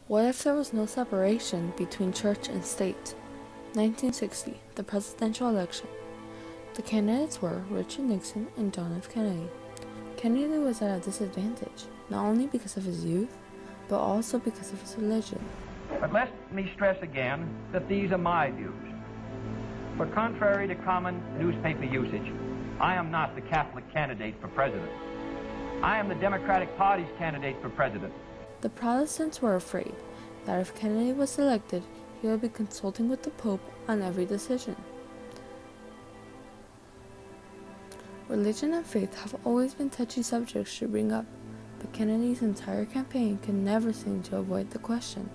What if there was no separation between church and state? 1960, the presidential election. The candidates were Richard Nixon and John F. Kennedy. Kennedy was at a disadvantage, not only because of his youth, but also because of his religion. But let me stress again that these are my views. For contrary to common newspaper usage, I am not the Catholic candidate for president. I am the Democratic Party's candidate for president. The Protestants were afraid that if Kennedy was elected, he would be consulting with the Pope on every decision. Religion and faith have always been touchy subjects to bring up, but Kennedy's entire campaign could never seem to avoid the question.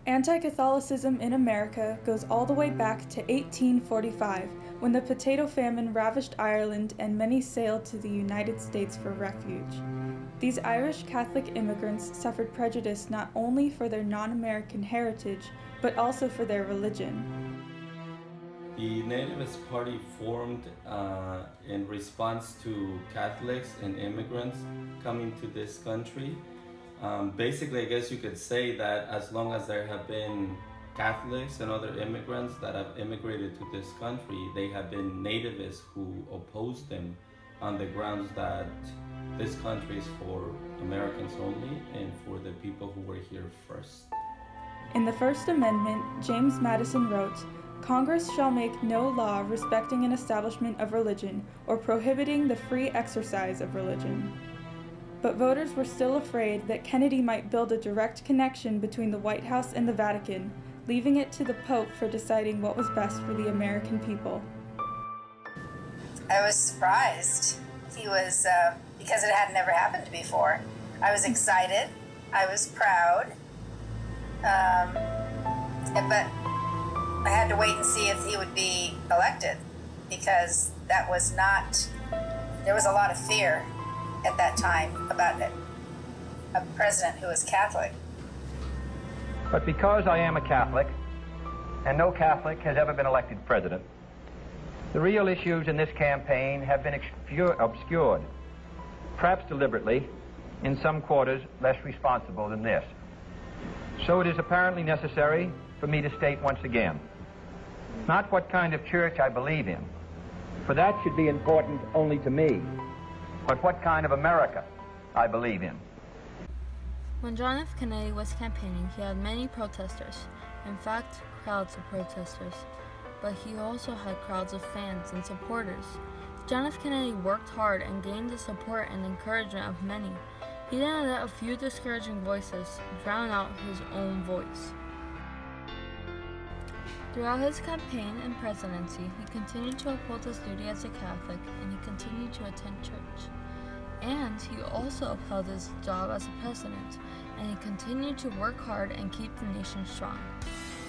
Anti-Catholicism in America goes all the way back to 1845, when the potato famine ravaged Ireland and many sailed to the United States for refuge. These Irish Catholic immigrants suffered prejudice not only for their non-American heritage, but also for their religion. The Nativist Party formed in response to Catholics and immigrants coming to this country. Basically, I guess you could say that as long as there have been Catholics and other immigrants that have immigrated to this country, they have been nativists who opposed them on the grounds that this country is for Americans only and for the people who were here first. In the First Amendment, James Madison wrote, "Congress shall make no law respecting an establishment of religion or prohibiting the free exercise of religion." But voters were still afraid that Kennedy might build a direct connection between the White House and the Vatican, leaving it to the Pope for deciding what was best for the American people. I was surprised. He was, because it had never happened before. I was excited. I was proud. But I had to wait and see if he would be elected, because that was not, there was a lot of fear at that time about a president who was Catholic. But because I am a Catholic, and no Catholic has ever been elected president, the real issues in this campaign have been obscured, perhaps deliberately, in some quarters less responsible than this. So it is apparently necessary for me to state once again, not what kind of church I believe in, for that should be important only to me, but what kind of America I believe in. When John F. Kennedy was campaigning, he had many protesters, in fact, crowds of protesters, but he also had crowds of fans and supporters. John F. Kennedy worked hard and gained the support and encouragement of many. He didn't let a few discouraging voices drown out his own voice. Throughout his campaign and presidency, he continued to uphold his duty as a Catholic, and he continued to attend church. And he also upheld his job as a president, and he continued to work hard and keep the nation strong.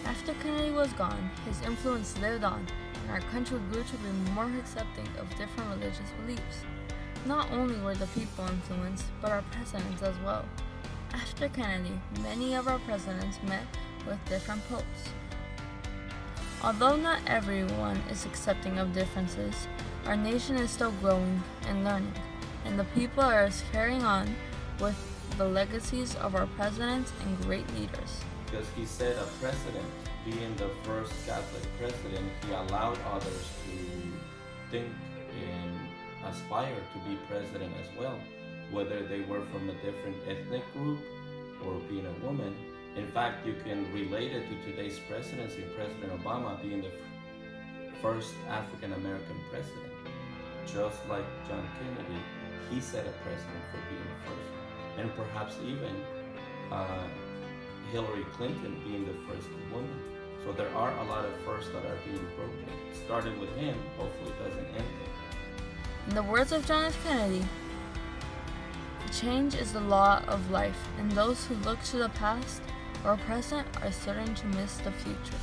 After Kennedy was gone, his influence lived on, and our country grew to be more accepting of different religious beliefs. Not only were the people influenced, but our presidents as well. After Kennedy, many of our presidents met with different popes. Although not everyone is accepting of differences, our nation is still growing and learning, and the people are carrying on with the legacies of our presidents and great leaders. Because he said a president, being the first Catholic president, he allowed others to think and aspire to be president as well, whether they were from a different ethnic group or being a woman. In fact, you can relate it to today's presidency, President Obama being the first African-American president. Just like John Kennedy, he set a precedent for being the first. And perhaps even Hillary Clinton being the first woman. So there are a lot of firsts that are being broken. Starting with him, hopefully it doesn't end there. In the words of John F. Kennedy, change is the law of life, and those who look to the past or present are certain to miss the future.